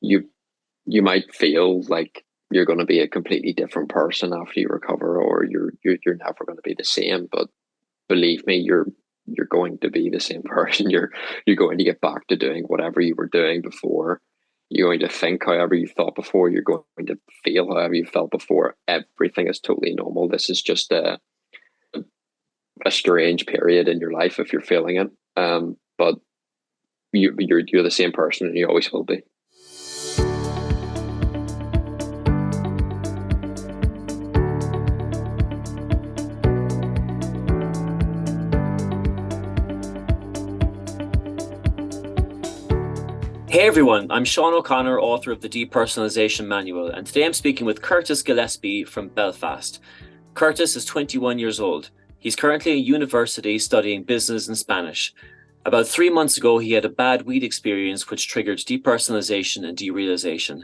you you might feel like you're going to be a completely different person after you recover, or you're never going to be the same. But believe me, you're going to be the same person. You're going to get back to doing whatever you were doing before. You're going to think however you thought before. You're going to feel however you felt before. Everything is totally normal. This is just a strange period in your life if you're feeling it. But you're the same person, and you always will be. Hey everyone, I'm Sean O'Connor, author of the Depersonalization Manual, and today I'm speaking with Kurtis Gillespie from Belfast. Kurtis is 21 years old. He's currently in university studying business and Spanish. About 3 months ago, he had a bad weed experience which triggered depersonalization and derealization.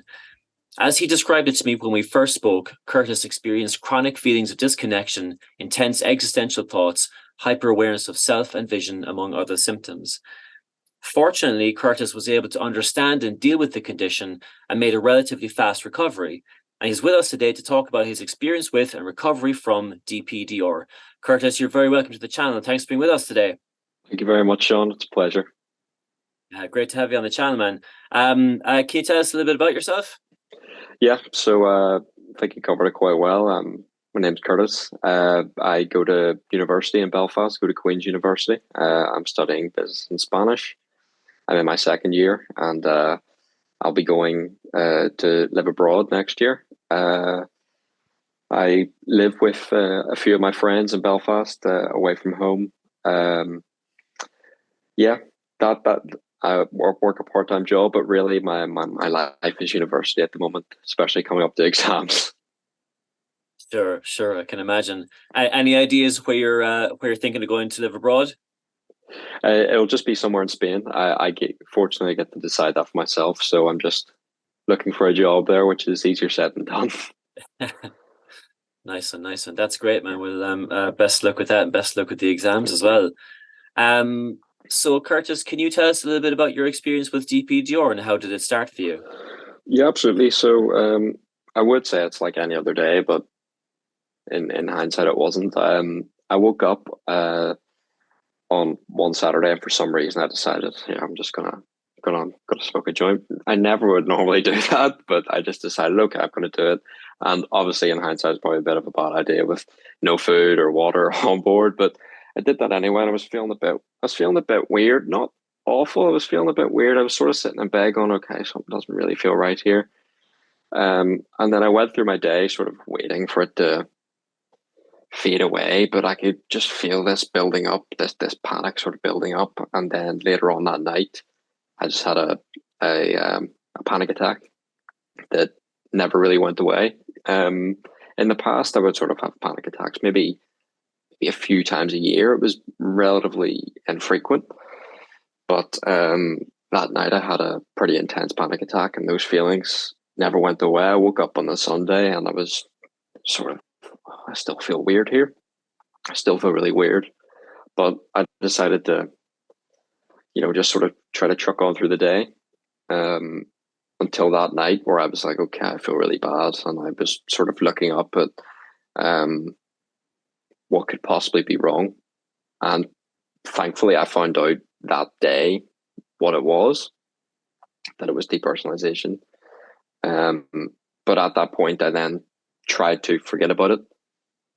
As he described it to me when we first spoke, Kurtis experienced chronic feelings of disconnection, intense existential thoughts, hyperawareness of self and vision, among other symptoms. Fortunately, Kurtis was able to understand and deal with the condition and made a relatively fast recovery. And he's with us today to talk about his experience with and recovery from DPDR. Kurtis, you're very welcome to the channel. Thanks for being with us today. Thank you very much, Sean. It's a pleasure. Great to have you on the channel, man. Can you tell us a little bit about yourself? Yeah, so I think you covered it quite well. My name's Kurtis. I go to university in Belfast, go to Queen's University. I'm studying business and Spanish. I'm in my second year, and I'll be going to live abroad next year. I live with a few of my friends in Belfast, away from home. Yeah, that I work a part-time job, but really my life is university at the moment, especially coming up to exams. Sure, I can imagine. Any ideas where you're thinking of going to live abroad? It'll just be somewhere in Spain. Fortunately, I get to decide that for myself. So I'm just looking for a job there, which is easier said than done. Nice one. That's great, man. Well, best luck with that, and best luck with the exams as well. So Kurtis, can you tell us a little bit about your experience with DPDR and how did it start for you? Yeah, absolutely. So I would say it's like any other day, but in hindsight, it wasn't. I woke up on one Saturday, and for some reason, I decided, yeah, I'm just gonna smoke a joint. I never would normally do that, but I just decided, okay, I'm gonna do it. And obviously, in hindsight, it's probably a bit of a bad idea with no food or water on board, but I did that anyway. And I was feeling a bit weird, not awful. I was feeling a bit weird. I was sort of sitting in bed going, okay, something doesn't really feel right here. And then I went through my day, sort of waiting for it to fade away, but I could just feel this building up, this panic sort of building up. And then later on that night, I just had a panic attack that never really went away. In the past, I would sort of have panic attacks, maybe a few times a year. It was relatively infrequent, but that night I had a pretty intense panic attack, and those feelings never went away. I woke up on the Sunday, and I was sort of, I still feel weird here. I still feel really weird, but I decided to, just sort of try to truck on through the day. Until that night where I was like, okay, I feel really bad. And I was sort of looking up at what could possibly be wrong. And thankfully, I found out that day what it was, that it was depersonalization. But at that point, I then tried to forget about it.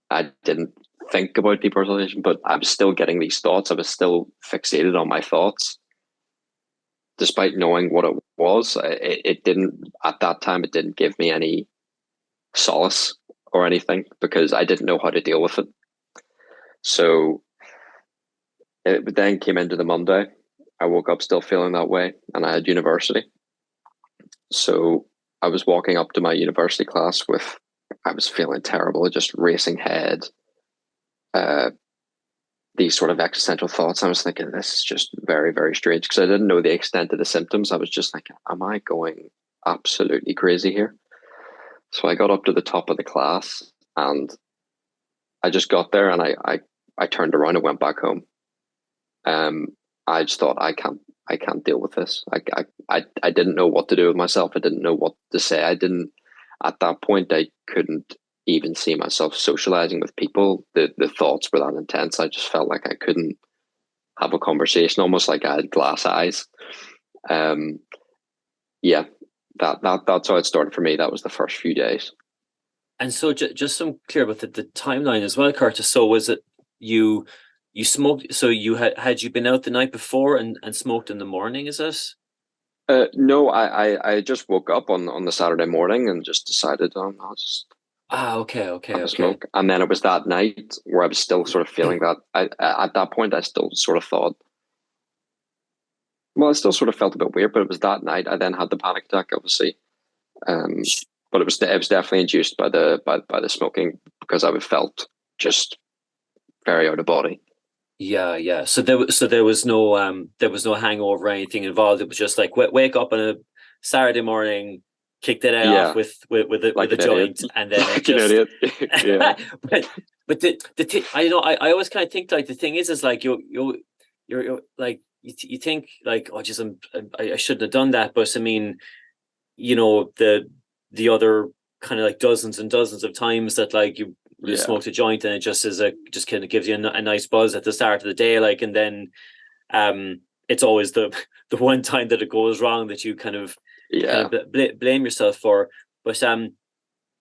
I didn't think about depersonalization, but I was still getting these thoughts. I was still fixated on my thoughts. Despite knowing what it was, it didn't, at that time, it didn't give me any solace or anything because I didn't know how to deal with it. So it then came into the Monday. I woke up still feeling that way, and I had university. So I was walking up to my university class I was feeling terrible, just racing head, these sort of existential thoughts. I was thinking, this is just very, very strange because I didn't know the extent of the symptoms. I was just thinking, am I going absolutely crazy here? So I got up to the top of the class, and I just got there, and I turned around and went back home. I just thought, I can't deal with this. I didn't know what to do with myself. I didn't know what to say. I didn't, at that point, I couldn't even see myself socializing with people. The thoughts were that intense. I just felt like I couldn't have a conversation, almost like I had glass eyes. Um, yeah, that's how it started for me. That was the first few days. And so just so I'm clear about the timeline as well, Curtis. So was it you smoked, so you had you been out the night before and smoked in the morning, is it? No, I just woke up on the Saturday morning and just decided, Ah, okay, have okay, a okay. smoke. And then it was that night where I was still sort of feeling that. At that point, I still sort of thought, well, I still sort of felt a bit weird, but it was that night I then had the panic attack, obviously. Um, but it was definitely induced by the smoking, because I felt just very out of body. Yeah, yeah. So there was no hangover or anything involved. It was just like wake up on a Saturday morning, kick the day off Yeah, with like a an idiot. joint, and then it Like an just idiot. Yeah, but the thing, I know, I always kind of think like the thing is like you're like you think like, oh just I shouldn't have done that, but I mean, the other kind of like dozens and dozens of times that like you yeah, smoked a joint and it just kind of gives you a nice buzz at the start of the day, like, and then it's always the the one time that it goes wrong that you yeah, blame yourself for. But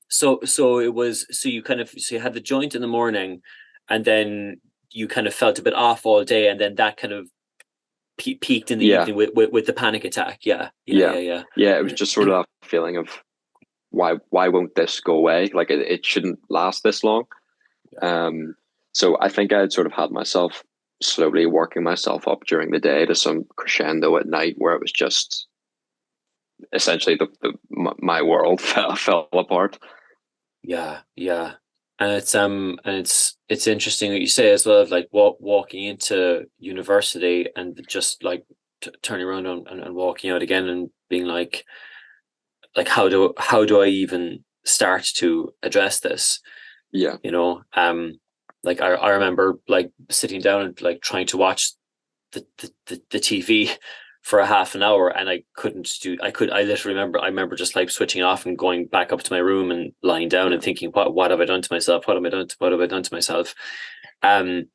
so it was, so you so you had the joint in the morning, and then you kind of felt a bit off all day, and then that kind of peaked in the yeah, evening with the panic attack. Yeah, yeah, yeah, yeah, yeah. It was just sort of that feeling of, why won't this go away? Like it shouldn't last this long. Um, so I think I had sort of had myself slowly working myself up during the day to some crescendo at night, where it was just essentially my world fell apart. yeah, yeah. And it's interesting that you say as well, of like walking into university and just like turning around and walking out again and being like how do I even start to address this? Yeah, You know, like I remember like sitting down and like trying to watch the TV for a half an hour, and I literally remember just like switching off and going back up to my room and lying down yeah, and thinking, what have I done to myself? What have I done to myself? Um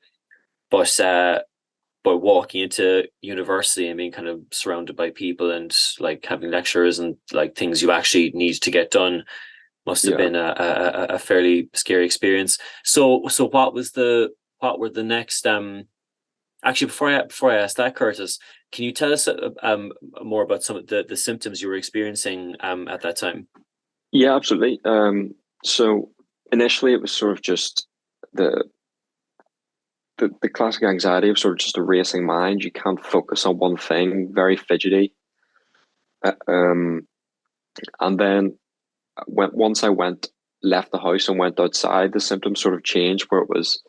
but walking into university and being kind of surrounded by people and like having lectures and like things you actually need to get done must have yeah. been a fairly scary experience. So what were the next actually, before I ask that, Curtis, can you tell us more about some of the symptoms you were experiencing at that time? Yeah, absolutely. So initially it was sort of just the, the classic anxiety of sort of just a racing mind. You can't focus on one thing, very fidgety. Uh, um, and then once I left the house and went outside, the symptoms sort of changed, where it was,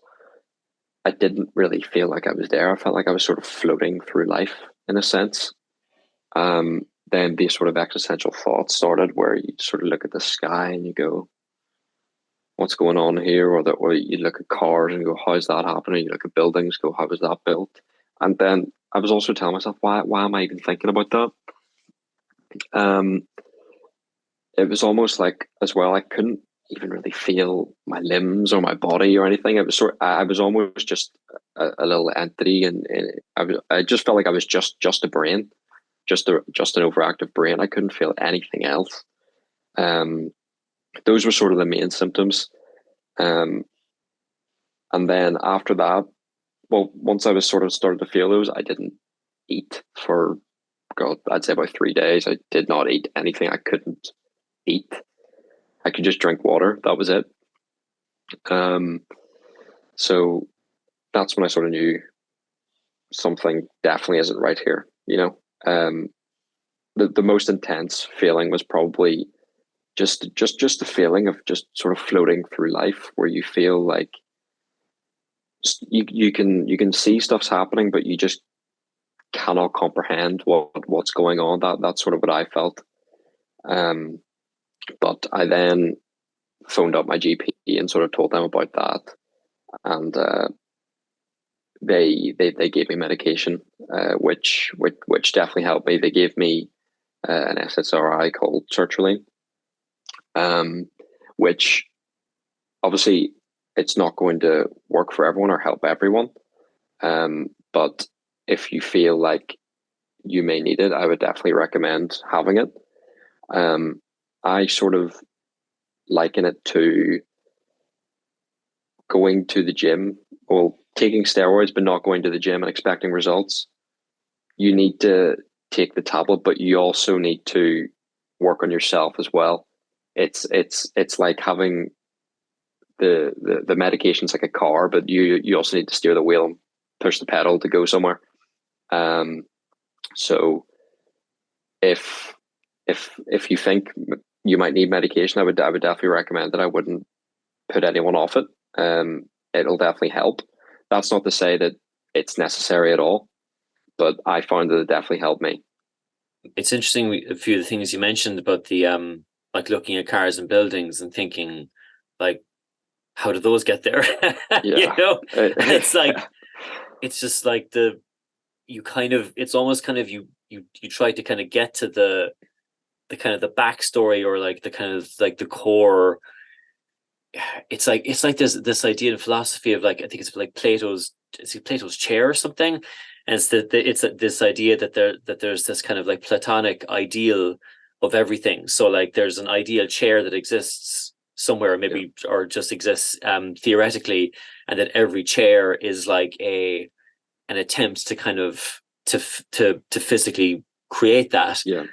I didn't really feel like I was there. I felt like I was sort of floating through life in a sense. Then these sort of existential thoughts started, where you sort of look at the sky and you go, what's going on here? Or you look at cars and go, how's that happening? You look at buildings, go, how was that built? And then I was also telling myself, why am I even thinking about that? Um, it was almost like, as well, I couldn't even really feel my limbs or my body or anything. It was I was almost just a little entity, and I just felt like I was just a brain, just an overactive brain. I couldn't feel anything else. Um, those were sort of the main symptoms. Um, and then after that, well, once I was sort of started to feel those, I didn't eat for, God, I'd say about 3 days. I did not eat anything. I couldn't eat. I could just drink water. That was it. Um, so that's when I sort of knew something definitely isn't right here. The most intense feeling was probably just the feeling of just sort of floating through life, where you feel like you can see stuff's happening, but you just cannot comprehend what's going on. That's sort of what I felt. Um, but I then phoned up my GP and sort of told them about that, and they gave me medication, which definitely helped me. They gave me an SSRI called sertraline, which obviously it's not going to work for everyone or help everyone. But if you feel like you may need it, I would definitely recommend having it. I sort of liken it to going to the gym, well, taking steroids, but not going to the gym and expecting results. You need to take the tablet, but you also need to work on yourself as well. It's like having the medication's like a car, but you also need to steer the wheel and push the pedal to go somewhere. So if you think you might need medication, I would definitely recommend it. I wouldn't put anyone off it. It'll definitely help. That's not to say that it's necessary at all, but I found that it definitely helped me. It's interesting, a few of the things you mentioned about the like looking at cars and buildings and thinking, like, how do those get there? You Yeah. know, it's like, it's just like it's almost kind of you try to kind of get to the kind of the backstory, or like the kind of like the core. It's like this idea in philosophy of, like, I think it's like Plato's chair or something, and it's this idea that there's this kind of like Platonic ideal of everything. So like there's an ideal chair that exists somewhere, maybe, or just exists theoretically, and that every chair is like an attempt to kind of to physically create that. Yeah.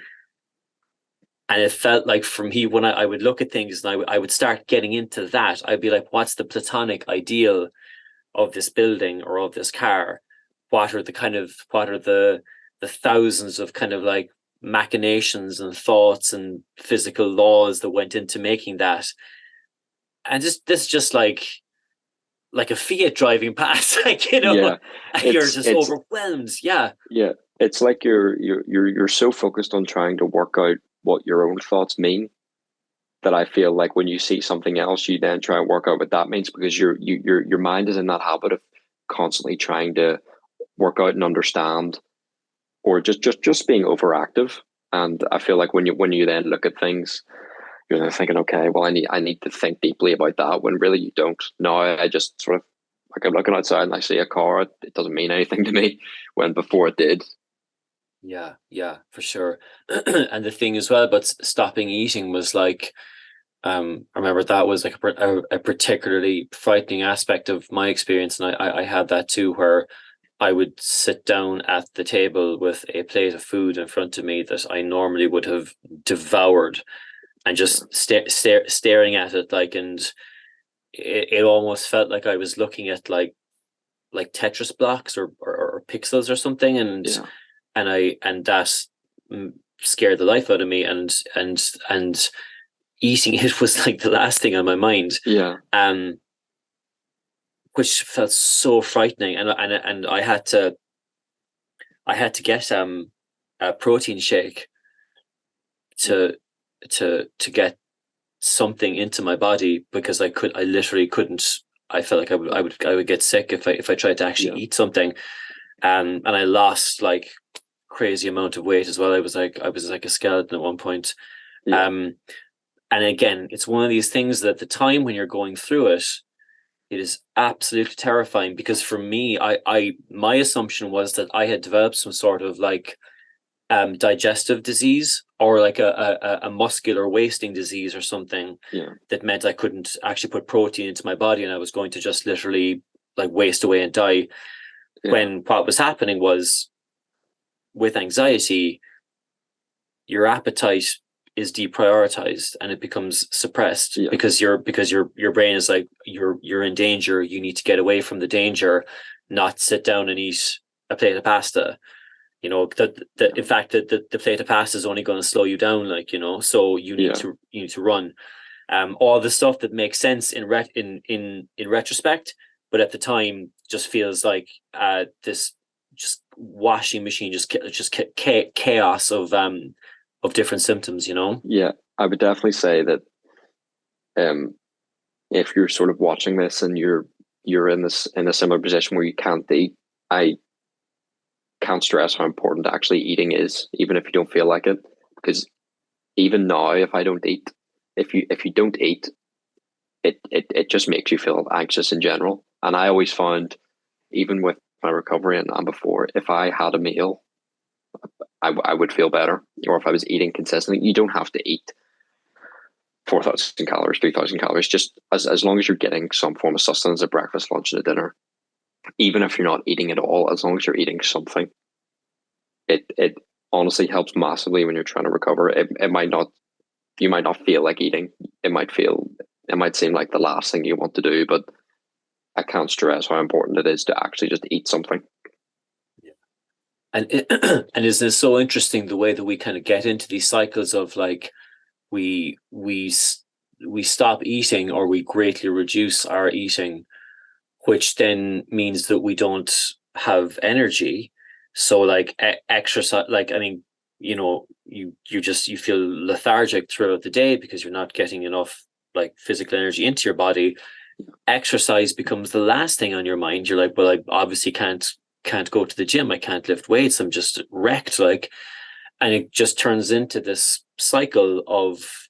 And it felt like, for me, when I would look at things and I would start getting into that, I'd be like, what's the Platonic ideal of this building or of this car? What are the thousands of kind of like machinations and thoughts and physical laws that went into making that? And just like a Fiat driving past, like, Yeah. you're just overwhelmed. Yeah. Yeah. It's like you're so focused on trying to work out what your own thoughts mean, that I feel like when you see something else, you then try and work out what that means, because your mind is in that habit of constantly trying to work out and understand, or just being overactive. And I feel like when you then look at things, you're then thinking, okay, well, I need to think deeply about that, when really you don't. No, I just sort of, like, I'm looking outside and I see a car, it doesn't mean anything to me, when before it did. Yeah, for sure. And the thing as well about stopping eating was like, I remember that was like a particularly frightening aspect of my experience, and I had that too, where I would sit down at the table with a plate of food in front of me that I normally would have devoured, and just staring at it, like, and it almost felt like I was looking at like Tetris blocks or pixels or something, and Yeah. that scared the life out of me, and eating it was like the last thing on my mind. Yeah. Which felt so frightening, and I had to get a protein shake to get something into my body, because I literally couldn't. I felt like I would get sick if I tried to actually eat something. And I lost like crazy amount of weight as well. I was like a skeleton at one point. Yeah. And again, it's one of these things that at the time when you're going through it, it is absolutely terrifying, because for me, my assumption was that I had developed some sort of like digestive disease, or like a muscular wasting disease or something, that meant I couldn't actually put protein into my body, and I was going to just literally like waste away and die. When what was happening was, with anxiety, your appetite is deprioritized and it becomes suppressed, because your brain is like, you're in danger, you need to get away from the danger, not sit down and eat a plate of pasta. In fact, the plate of pasta is only going to slow you down, like, so you need to run. All the stuff that makes sense in retrospect, but at the time just feels like this just washing machine, just chaos of different symptoms. Yeah, I would definitely say that if you're sort of watching this and you're in a similar position where you can't eat, I can't stress how important actually eating is, even if you don't feel like it. Because even now, if I don't eat, if you don't eat, it just makes you feel anxious in general. And I always found, even with my recovery and before, if I had a meal, I would feel better. Or if I was eating consistently, you don't have to eat 4,000 calories, 3,000 calories, just as long as you're getting some form of sustenance at breakfast, lunch, and at dinner. Even if you're not eating at all, as long as you're eating something, it honestly helps massively when you're trying to recover. It might not, you might not feel like eating. It might seem like the last thing you want to do, but I can't stress how important it is to actually just eat something. And and is this so interesting, the way that we kind of get into these cycles of like we stop eating, or we greatly reduce our eating, which then means that we don't have energy. So like exercise, like, I mean, you feel lethargic throughout the day because you're not getting enough like physical energy into your body. Exercise becomes the last thing on your mind. You're like, well, I obviously can't go to the gym. I can't lift weights. I'm just wrecked. Like, and it just turns into this cycle of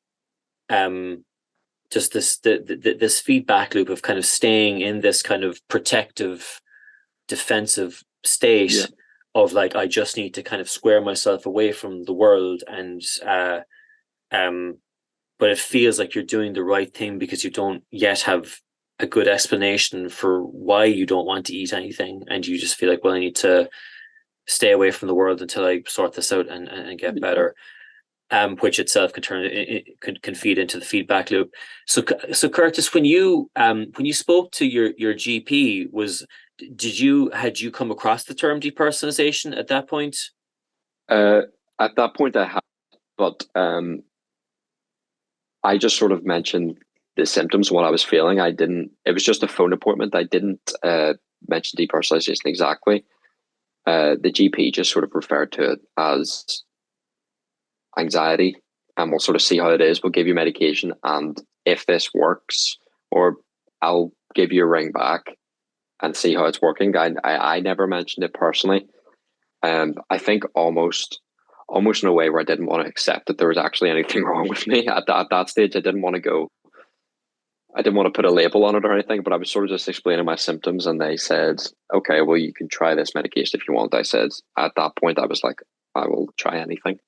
just this feedback loop of kind of staying in this kind of protective, defensive state. Yeah. Of like, I just need to kind of square myself away from the world, and but it feels like you're doing the right thing because you don't yet have a good explanation for why you don't want to eat anything, and you just feel like, well, I need to stay away from the world until I sort this out and get better. Which itself can turn can feed into the feedback loop. So Kurtis, when you spoke to your GP, had you come across the term depersonalization at that point? At that point, I had, but I just sort of mentioned the symptoms, what I was feeling. I didn't. It was just a phone appointment. I didn't mention depersonalization exactly. The GP just sort of referred to it as anxiety, and we'll sort of see how it is. We'll give you medication, and if this works, or I'll give you a ring back and see how it's working. I never mentioned it personally. I think almost in a way where I didn't want to accept that there was actually anything wrong with me at that stage. I didn't want to put a label on it or anything, but I was sort of just explaining my symptoms, and they said, okay, well, you can try this medication if you want. I said, at that point, I was like, I will try anything.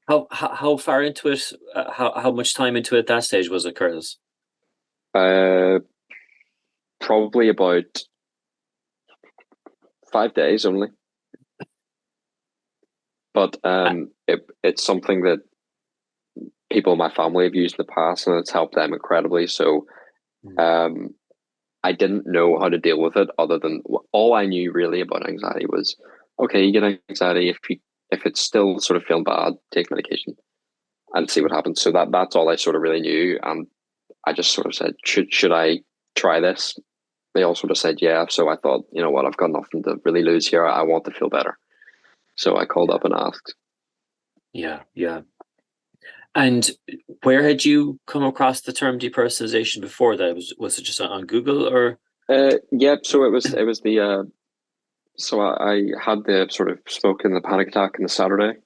How far into it? How much time into it at that stage was it, Kurtis? Probably about 5 days only. But it's something that people in my family have used in the past, and it's helped them incredibly. So I didn't know how to deal with it, other than all I knew really about anxiety was, okay, you get anxiety, if it's still sort of feeling bad, take medication and see what happens. So that's all I sort of really knew. And I just sort of said, should I try this? They all sort of said, yeah. So I thought, you know what, I've got nothing to really lose here. I want to feel better. So I called up and asked. Yeah. And where had you come across the term depersonalization before that? Was it just on Google, or? Yeah, so it was the so I had the sort of smoke and the panic attack on the Saturday.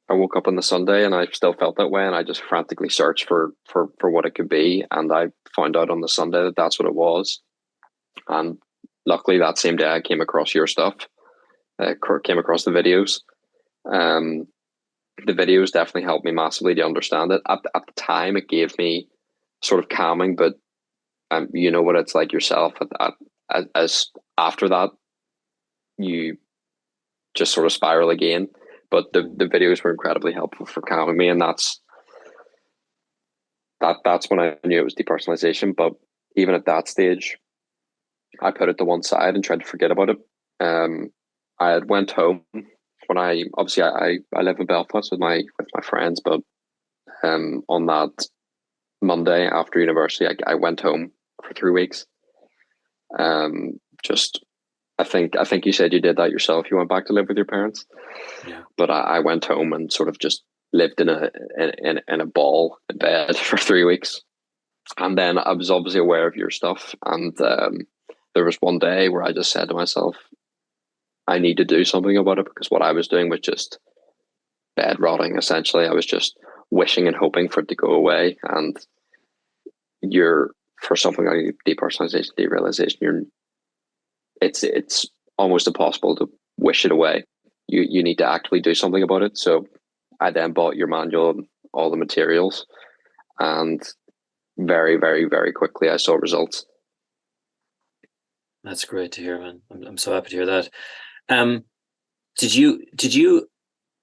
I woke up on the Sunday and I still felt that way, and I just frantically searched for what it could be, and I found out on the Sunday that that's what it was. And luckily, that same day I came across your stuff. Came across the videos. The videos definitely helped me massively to understand it. At the time, it gave me sort of calming, but you know what it's like yourself. As after that, you just sort of spiral again. But the videos were incredibly helpful for calming me, and that's when I knew it was depersonalization. But even at that stage, I put it to one side and tried to forget about it. I had went home when I live in Belfast with my friends, but on that Monday after university, I went home for 3 weeks. Just I think you said you did that yourself. You went back to live with your parents. Yeah. But I went home and sort of just lived in a ball in bed for 3 weeks, and then I was obviously aware of your stuff, and there was one day where I just said to myself, I need to do something about it, because what I was doing was just bed rotting, essentially. I was just wishing and hoping for it to go away. And you're, for something like depersonalization, derealization, it's almost impossible to wish it away. You need to actively do something about it. So I then bought your manual and all the materials, and very, very, very quickly I saw results. That's great to hear, man. I'm so happy to hear that. Um, did you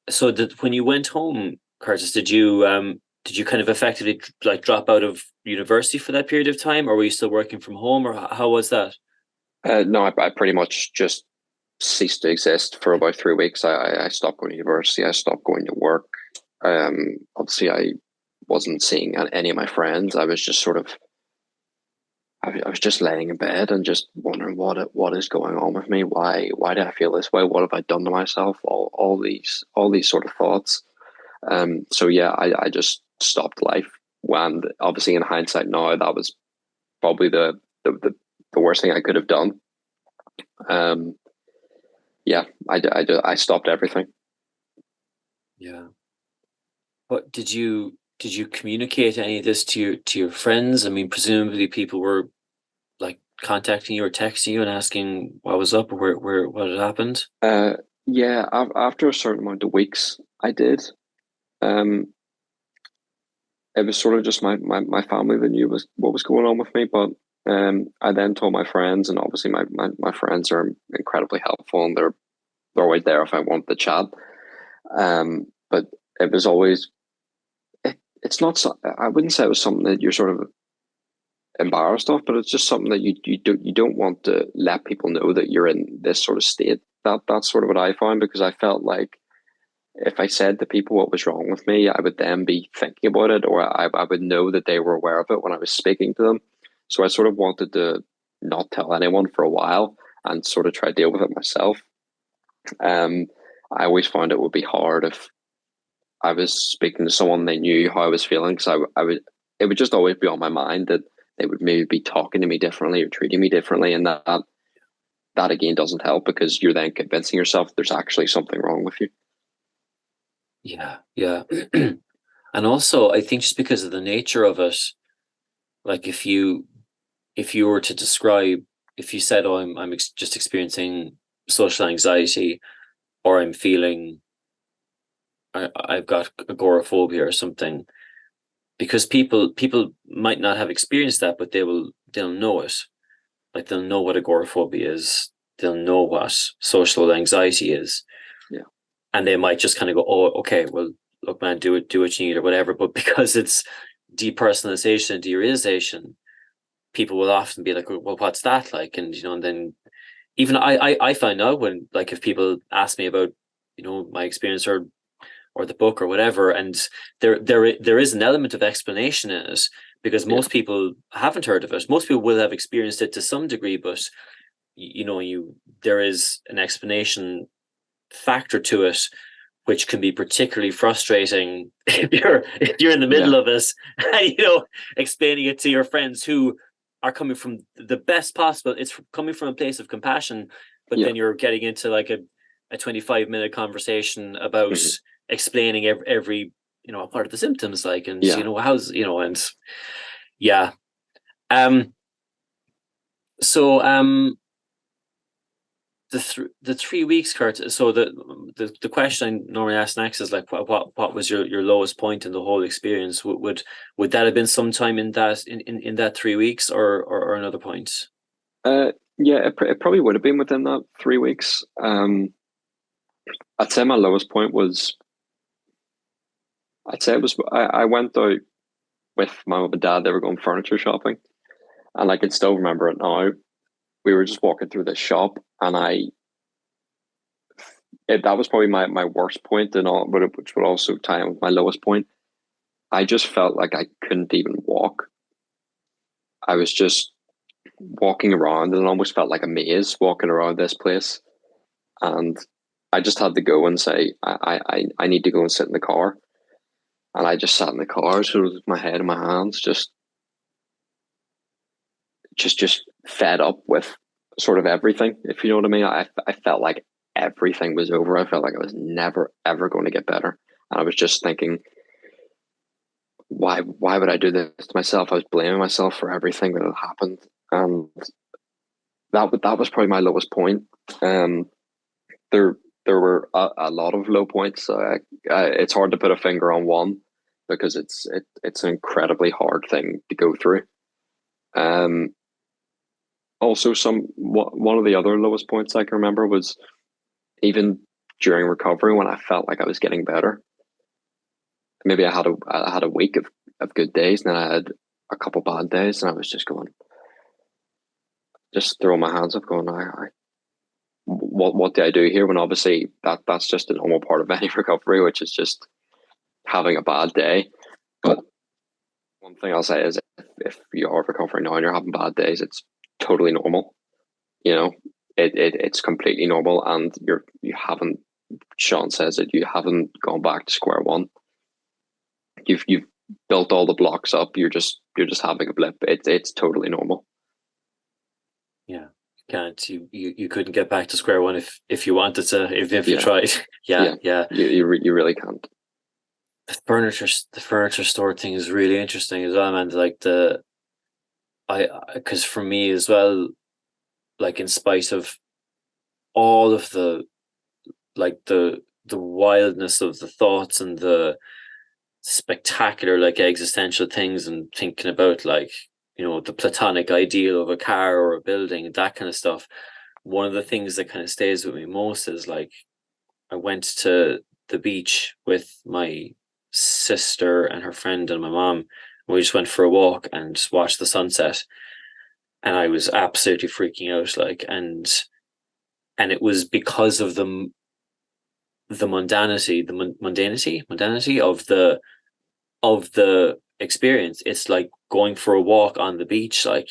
so that when you went home, Kurtis, did you kind of effectively like drop out of university for that period of time, or were you still working from home, or how was that? No, I pretty much just ceased to exist for about 3 weeks. I stopped going to university. I stopped going to work. Obviously, I wasn't seeing any of my friends. I was just sort of, I was just laying in bed and just wondering what is going on with me. Why do I feel this way? What have I done to myself? All these sort of thoughts. So yeah, I just stopped life. And obviously, in hindsight now, that was probably the worst thing I could have done. Um, yeah, I stopped everything. Yeah. But did you communicate any of this to your friends? I mean, presumably people were like contacting you or texting you and asking what was up or where what had happened. Uh, yeah, after a certain amount of weeks, I did. Um, it was sort of just my family that knew what was going on with me, but I then told my friends, and obviously my friends are incredibly helpful, and they're always there if I want the chat. But it was always, it's not so, I wouldn't say it was something that you're sort of embarrassed of, but it's just something that you don't want to let people know that you're in this sort of state. That's sort of what I found, because I felt like if I said to people what was wrong with me, I would then be thinking about it, or I would know that they were aware of it when I was speaking to them. So I sort of wanted to not tell anyone for a while and sort of try to deal with it myself. Um, I always found it would be hard if I was speaking to someone, they knew how I was feeling, because it would just always be on my mind that they would maybe be talking to me differently or treating me differently, and that again doesn't help, because you're then convincing yourself there's actually something wrong with you. Yeah, yeah. And also I think just because of the nature of it, like if you were to describe, if you said, oh, just experiencing social anxiety, or I'm feeling I've got agoraphobia or something, because people might not have experienced that, but they'll know it. Like they'll know what agoraphobia is. They'll know what social anxiety is. Yeah. And they might just kind of go, oh, okay, well, look, man, do what you need or whatever. But because it's depersonalization and derealization, people will often be like, well, what's that like? And and then even I find out when, like, if people ask me about my experience or the book or whatever, and there is an element of explanation in it, because Yeah. most people haven't heard of it. Most people will have experienced it to some degree, but there is an explanation factor to it, which can be particularly frustrating if you're in the Yeah. middle of it, and explaining it to your friends who are coming from the best possible. It's coming from a place of compassion, but Yeah. then you're getting into like a 25-minute conversation about Hmm. explaining every part of the symptoms, like, and Yeah. how's and yeah. um so the 3 weeks, Kurt. So the question I normally ask next is like, what was your lowest point in the whole experience? Would that have been sometime in that 3 weeks, or another point? Yeah, it probably would have been within that 3 weeks. I'd say my lowest point was, I'd say it was, I went out with my mum and dad. They were going furniture shopping, and I can still remember it now. We were just walking through this shop, and that was probably my worst point, and all, but which would also tie in with my lowest point. I just felt like I couldn't even walk. I was just walking around, and it almost felt like a maze walking around this place. And I just had to go and say, I need to go and sit in the car. And I just sat in the car, sort of with my head in my hands, just fed up with. sort of everything, if you know what I mean. I felt like everything was over. I felt like I was never ever going to get better, and I was just thinking, why would I do this to myself? I was blaming myself for everything that had happened, and that was probably my lowest point. Um, there there were a lot of low points. It's hard to put a finger on one because it's an incredibly hard thing to go through. Um, Also, one of the other lowest points I can remember was even during recovery when I felt like I was getting better. Maybe I had a week of good days, and then I had a couple bad days, and I was just going, just throwing my hands up, going, what do I do here? When obviously that's just a normal part of any recovery, which is just having a bad day. But one thing I'll say is, if you are recovering now and you're having bad days, it's totally normal. You know, it's completely normal, and you haven't. Sean says that you haven't gone back to square one. You've built all the blocks up. You're just having a blip. It's totally normal. Yeah, you couldn't get back to square one if you wanted to, if you Yeah. tried. Yeah. You really can't. The furniture store thing is really interesting as well, man. Like because for me as well, like in spite of all of the like the wildness of the thoughts and the spectacular like existential things, and thinking about like, the platonic ideal of a car or a building, that kind of stuff. One of the things that kind of stays with me most is like, I went to the beach with my sister and her friend and my mom. We just went for a walk and watched the sunset, and I was absolutely freaking out. Like, and it was because of the mundanity of the experience. It's like going for a walk on the beach, like,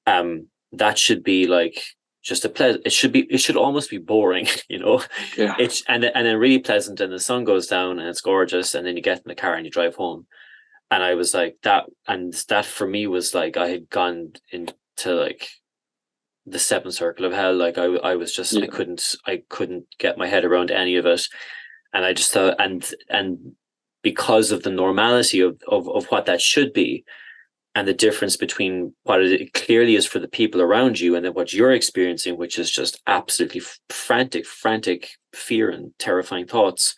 that should be like just a pleasant. It should almost be boring, Yeah. It's and then really pleasant, and the sun goes down and it's gorgeous, and then you get in the car and you drive home. And I was like that, and that for me was like I had gone into like the seventh circle of hell. Like I was just, Yeah. I couldn't get my head around any of it. And I just thought, and because of the normality of what that should be, and the difference between what it clearly is for the people around you and then what you're experiencing, which is just absolutely frantic fear and terrifying thoughts,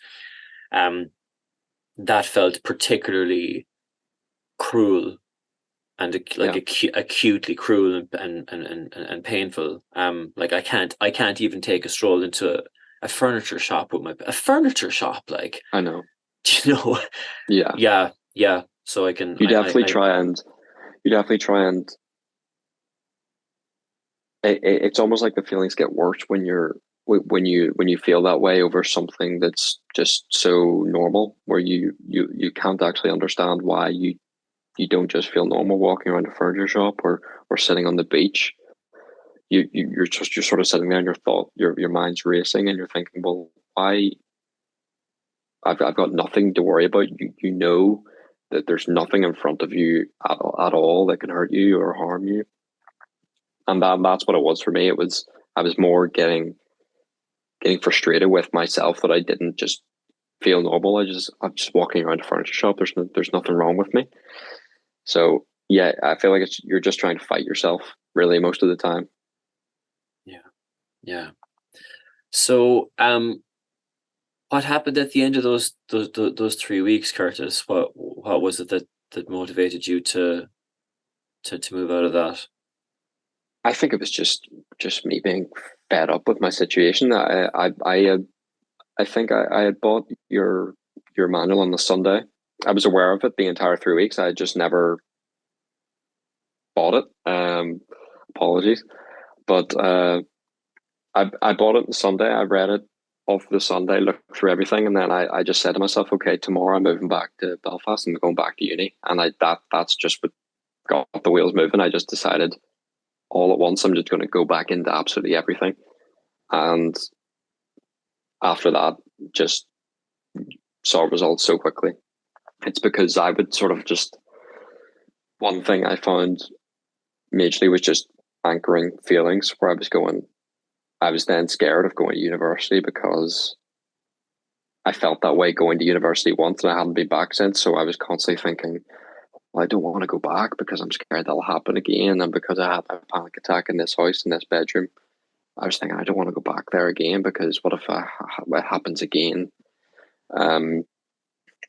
that felt particularly cruel and acutely cruel and painful. Like I can't even take a stroll into a furniture shop with a furniture shop. Like, I know. Yeah. Yeah. So I can. You definitely try and it's almost like the feelings get worse when you feel that way over something that's just so normal, where you can't actually understand why you don't just feel normal walking around a furniture shop or sitting on the beach. You're sort of sitting there and your mind's racing, and you're thinking, well, why? I've got nothing to worry about. You know that there's nothing in front of you at all that can hurt you or harm you. And that's what it was for me. I was more getting frustrated with myself that I didn't just feel normal. I'm just walking around a furniture shop. There's nothing wrong with me. So yeah, I feel like you're just trying to fight yourself really most of the time. Yeah. So what happened at the end of those 3 weeks, Kurtis? What was it that motivated you to move out of that? I think it was just me being fed up with my situation. I think I had bought your manual on the Sunday. I was aware of it the entire 3 weeks. I just never bought it. Apologies, but I bought it on Sunday. I read it off the Sunday, looked through everything, and then I just said to myself, okay, tomorrow I'm moving back to Belfast and going back to uni. And that's just what got the wheels moving. I just decided all at once I'm just going to go back into absolutely everything. And after that, just saw results so quickly. It's because I would sort of just, one thing I found majorly was just anchoring feelings where I was then scared of going to university because I felt that way going to university once and I hadn't been back since. So I was constantly thinking, well, I don't want to go back because I'm scared that'll happen again. And because I had a panic attack in this house, in this bedroom, I was thinking, I don't want to go back there again because what if it happens again? Um,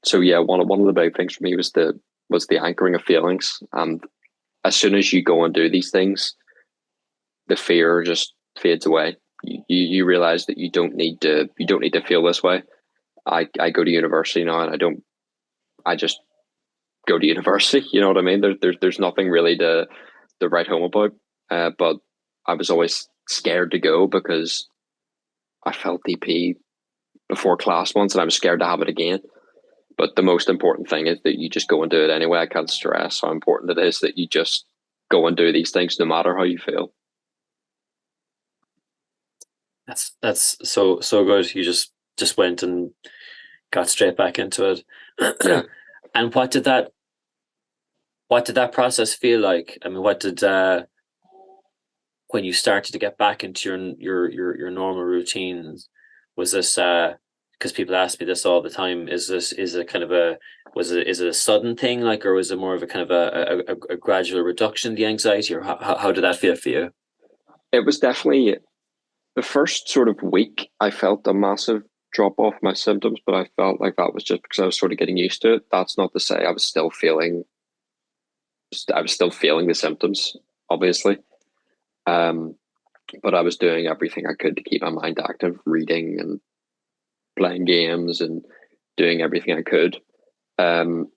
so yeah, one of the big things for me was the anchoring of feelings. And as soon as you go and do these things, the fear just fades away. You realize that you don't need to feel this way. I go to university now and I just go to university. You know what I mean? There's nothing really to write home about. But I was always scared to go because I felt DP before class once and I was scared to have it again. But the most important thing is that you just go and do it anyway. I can't stress how important it is that you just go and do these things no matter how you feel. That's so good. You just went and got straight back into it. Yeah. And what did that process feel like? I mean, what did when you started to get back into your normal routines? Was this because people ask me this all the time? Is it kind of is it a sudden thing, like, or was it more of a kind of a gradual reduction in the anxiety, or how did that feel for you? It was definitely the first sort of week. I felt a massive drop off my symptoms, but I felt like that was just because I was sort of getting used to it. That's not to say I was still feeling the symptoms, obviously. Um, but I was doing everything I could to keep my mind active, reading and playing games and doing everything I could. Um,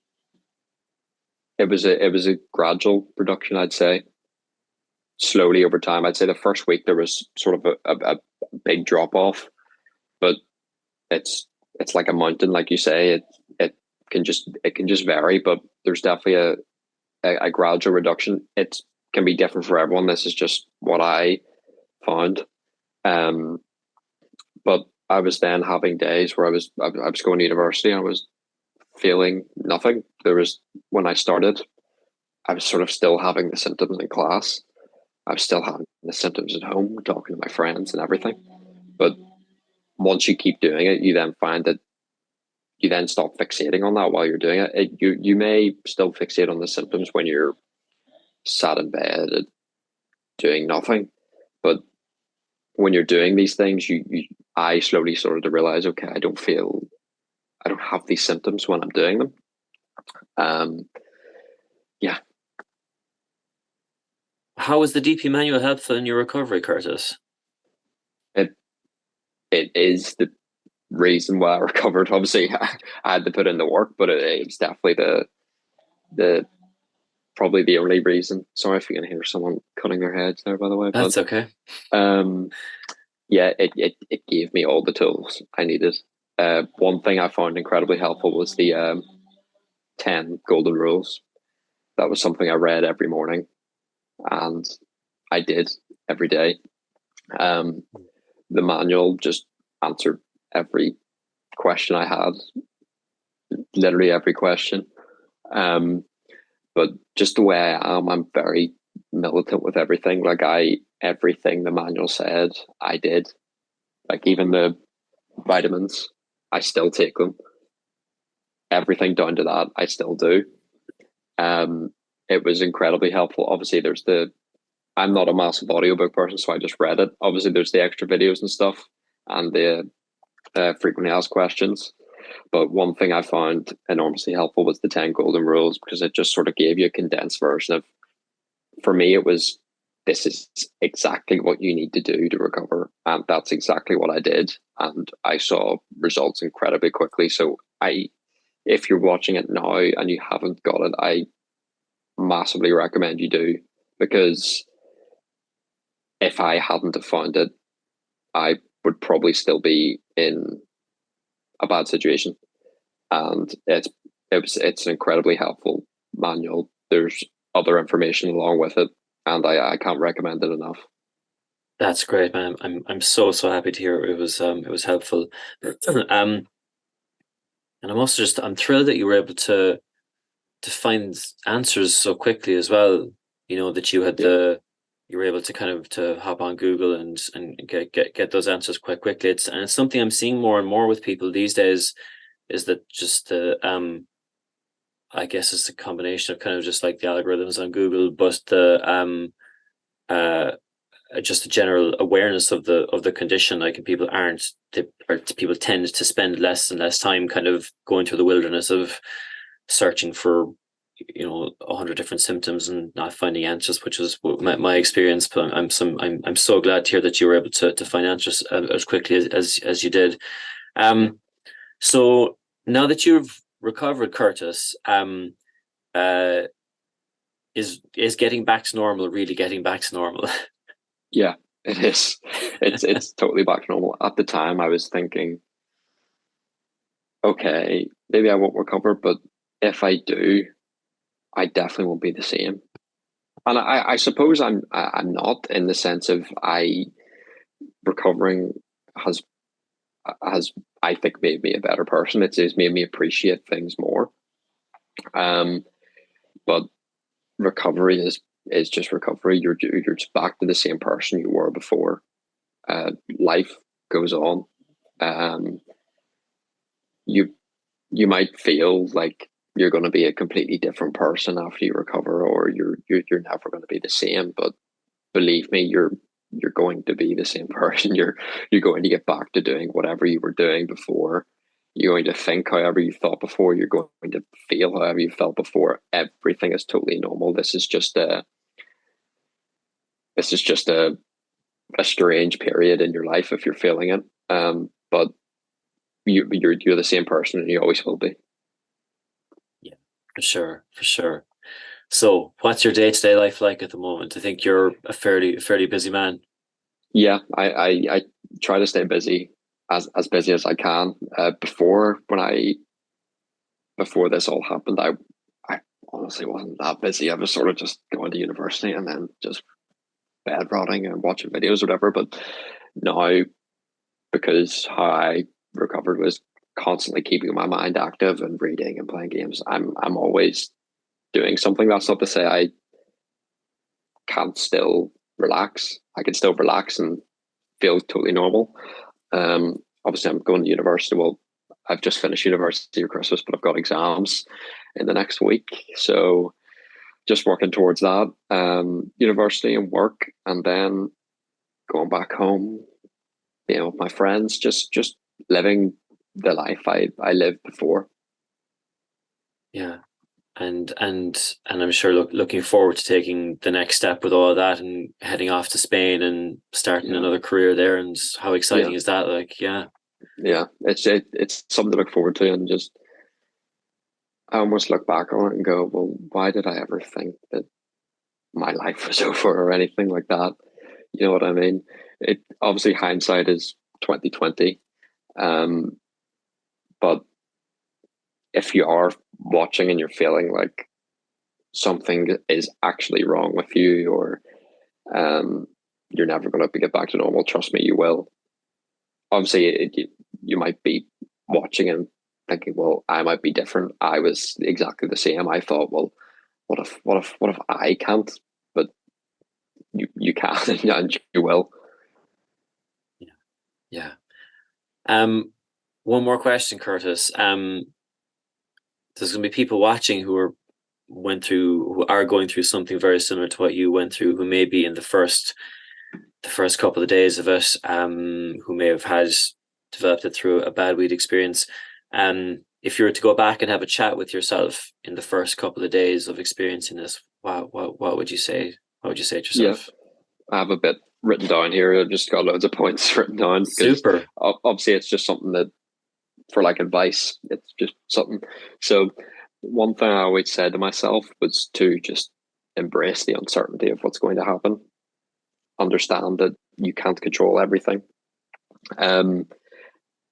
it was a gradual reduction, I'd say. Slowly over time, I'd say the first week there was sort of a big drop off, but it's like a mountain, like you say. It it can just vary, but there's definitely a gradual reduction. It can be different for everyone. This is just what I found. Um, but I was then having days where I was going to university and I was feeling nothing. There was when I started, I was sort of still having the symptoms in class. I was still having the symptoms at home, talking to my friends and everything. But once you keep doing it, you then find that you then stop fixating on that while you're doing it. You may still fixate on the symptoms when you're sat in bed and doing nothing, but when you're doing these things, I slowly started to realize, okay, I don't have these symptoms when I'm doing them. Um, yeah, How was the DP manual helpful in your recovery, Kurtis? it it is the reason why I recovered. Obviously, I had to put in the work, but it's definitely the probably the only reason. Sorry if you can hear someone cutting their heads there, by the way. That's okay. Um, yeah, it gave me all the tools I needed. One thing I found incredibly helpful was the 10 golden rules. That was something I read every morning and I did every day. Um, the manual just answered every question I had, literally every question. Um, but just the way I am, I'm very militant with everything. Everything the manual said, I did. Like even the vitamins, I still take them. Everything down to that, I still do. Um, it was incredibly helpful. Obviously, I'm not a massive audiobook person, so I just read it. Obviously, there's the extra videos and stuff and the frequently asked questions. But one thing I found enormously helpful was the 10 golden rules because it just sort of gave you a condensed version of, for me, it was, this is exactly what you need to do to recover. And that's exactly what I did. And I saw results incredibly quickly. So if you're watching it now and you haven't got it, I massively recommend you do, because if I hadn't have found it, I would probably still be in a bad situation. And it's an incredibly helpful manual. There's other information along with it, and I can't recommend it enough. That's great, man. I'm so happy to hear it was helpful. um, and I'm thrilled that you were able to find answers so quickly as well. You know that you had Yeah. you were able to kind of to hop on Google and get those answers quite quickly. It's something I'm seeing more and more with people these days, is that just the I guess it's a combination of kind of just like the algorithms on Google, but the uh just a general awareness of the condition. Like, people people tend to spend less and less time kind of going through the wilderness of searching for 100 different symptoms and not finding answers, which was my experience. But I'm so glad to hear that you were able to find answers as quickly as you did. So now that you've recovered, Kurtis, uh is getting back to normal really getting back to normal? Yeah, it is. It's totally back to normal. At the time, I was thinking, okay, maybe I won't recover, but if I do, I definitely won't be the same. And I suppose I'm not, in the sense of I recovering has has I think made me a better person. It's made me appreciate things more. Um, but recovery is just recovery. You're just back to the same person you were before. Life goes on. Um, you you might feel like you're going to be a completely different person after you recover, or you're never going to be the same. But believe me, you're going to be the same person. You're going to get back to doing whatever you were doing before. You're going to think however you thought before. You're going to feel however you felt before. Everything is totally normal. This is just a strange period in your life if you're feeling it. But you're the same person, and you always will be. Yeah, for sure, for sure. So what's your day-to-day life like at the moment? I think you're a fairly busy man. Yeah, I try to stay busy, as busy as I can. Before this all happened, I honestly wasn't that busy. I was sort of just going to university and then just bed rotting and watching videos or whatever. But now, because how I recovered was constantly keeping my mind active and reading and playing games, I'm always doing something. That's not to say I can't still relax. I can still relax and feel totally normal. Obviously, I'm going to university. Well, I've just finished university for Christmas, but I've got exams in the next week. So just working towards that. University and work, and then going back home, with my friends, just living the life I lived before. Yeah. And I'm sure looking forward to taking the next step with all of that and heading off to Spain and starting Yeah, another career there. And how yeah, exciting is that? Like, yeah. yeah. It's something to look forward to, and just I almost look back on it and go, well, why did I ever think that my life was over or anything like that? You know what I mean? It obviously, hindsight is 2020. Um, but if you are watching and you're feeling like something is actually wrong with you, or um, you're never going to get back to normal, trust me, you will. Obviously, you might be watching and thinking, well, I might be different. I was exactly the same. I thought, well, what if I can't? But you can, and you will. Yeah. Yeah. One more question, Kurtis. There's going to be people watching who are going through something very similar to what you went through, who may be in the first couple of days of it, who may have developed it through a bad weed experience. If you were to go back and have a chat with yourself in the first couple of days of experiencing this, what would you say? What would you say to Yeah, yourself? I have a bit written down here. I've just got loads of points written down because Super. obviously it's just something that, for like advice, it's just something. So one thing I always said to myself was to just embrace the uncertainty of what's going to happen. Understand that you can't control everything. Um,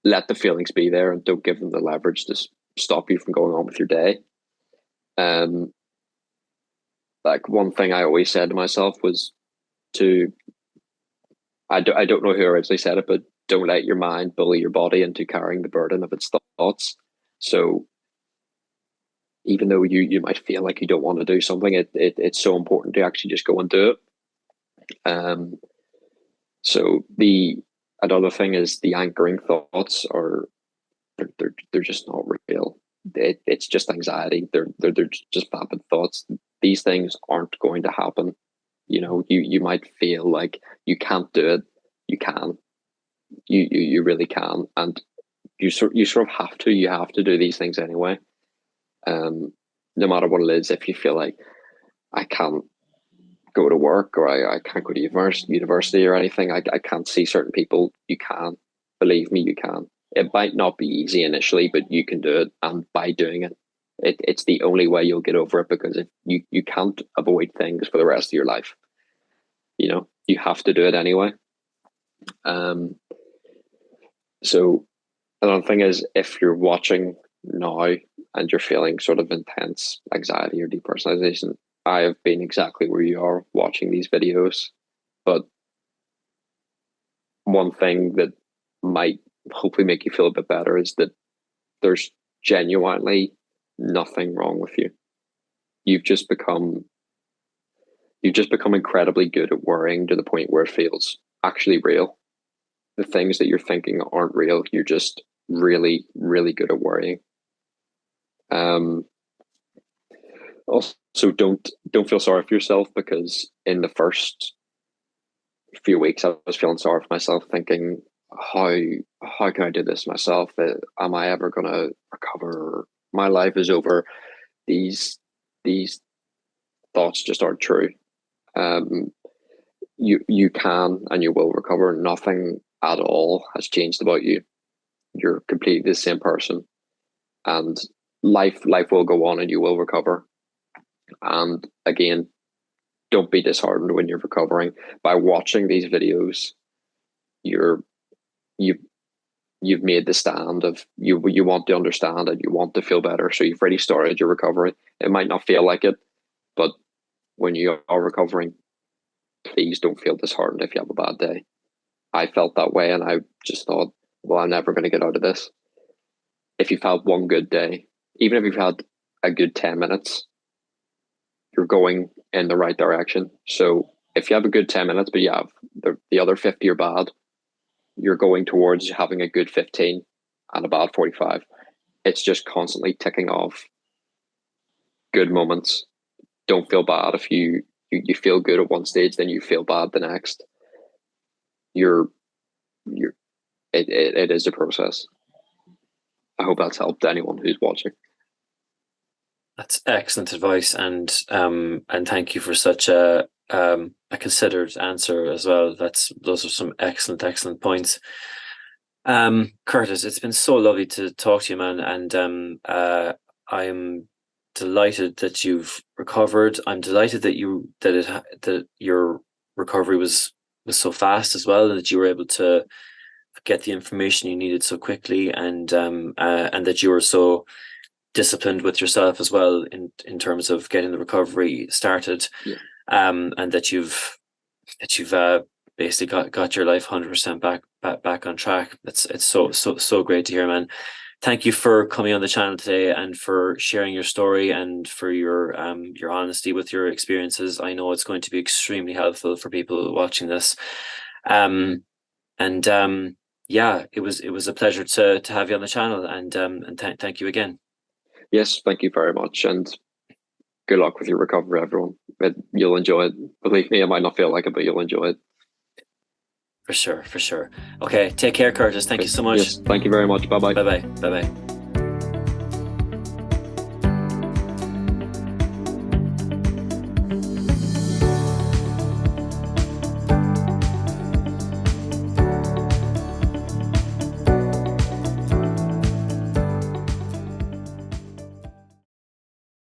let the feelings be there and don't give them the leverage to stop you from going on with your day. Um, like one thing I always said to myself was to, I don't know who originally said it, but don't let your mind bully your body into carrying the burden of its thoughts. So even though you might feel like you don't want to do something, it's so important to actually just go and do it. So another thing is the anchoring thoughts are they're just not real. It's just anxiety. They're just vapid thoughts. These things aren't going to happen. You might feel like you can't do it. You can. You really can, and you sort of have to. You have to do these things anyway. No matter what it is. If you feel like I can't go to work, or I can't go to university or anything, I can't see certain people, you can. Believe me, you can. It might not be easy initially, but you can do it. And by doing it, it's the only way you'll get over it, because if you can't avoid things for the rest of your life. You have to do it anyway. So another thing is, if you're watching now and you're feeling sort of intense anxiety or depersonalization, I have been exactly where you are watching these videos. But one thing that might hopefully make you feel a bit better is that there's genuinely nothing wrong with you. You've just become incredibly good at worrying to the point where it feels actually real. The things that you're thinking aren't real. You're just really, really good at worrying. Also, don't feel sorry for yourself, because in the first few weeks I was feeling sorry for myself, thinking, how can I do this myself? Am I ever going to recover? My life is over. These thoughts just aren't true. You can and you will recover. Nothing at all has changed about you. You're completely the same person, and life will go on, and you will recover. And again, don't be disheartened when you're recovering. By watching these videos, you've made the stand of you want to understand and you want to feel better. So you've already started your recovery. It might not feel like it, but when you are recovering, please don't feel disheartened if you have a bad day. I felt that way, and I just thought, well, I'm never going to get out of this. If you've had one good day, even if you've had a good 10 minutes, you're going in the right direction. So if you have a good 10 minutes, but you have the other 50 are bad, you're going towards having a good 15 and a bad 45. It's just constantly ticking off good moments. Don't feel bad if you feel good at one stage, then you feel bad the next. It is a process. I hope that's helped anyone who's watching. That's excellent advice, and thank you for such a considered answer as well. Those are some excellent points. Kurtis, it's been so lovely to talk to you, man, and I'm delighted that you've recovered. I'm delighted that your recovery was so fast as well, and that you were able to get the information you needed so quickly, and that you were so disciplined with yourself as well in terms of getting the recovery started. Yeah. And that you've basically got your life 100% back on track. It's so great to hear, man. Thank you for coming on the channel today and for sharing your story and for your honesty with your experiences. I know it's going to be extremely helpful for people watching this. Yeah, it was a pleasure to have you on the channel, and thank you again. Yes, thank you very much, and good luck with your recovery, everyone. You'll enjoy it. Believe me, it might not feel like it, but you'll enjoy it. For sure. Okay, take care, Kurtis. Thank you so much. Yes, thank you very much. Bye-bye. Bye-bye.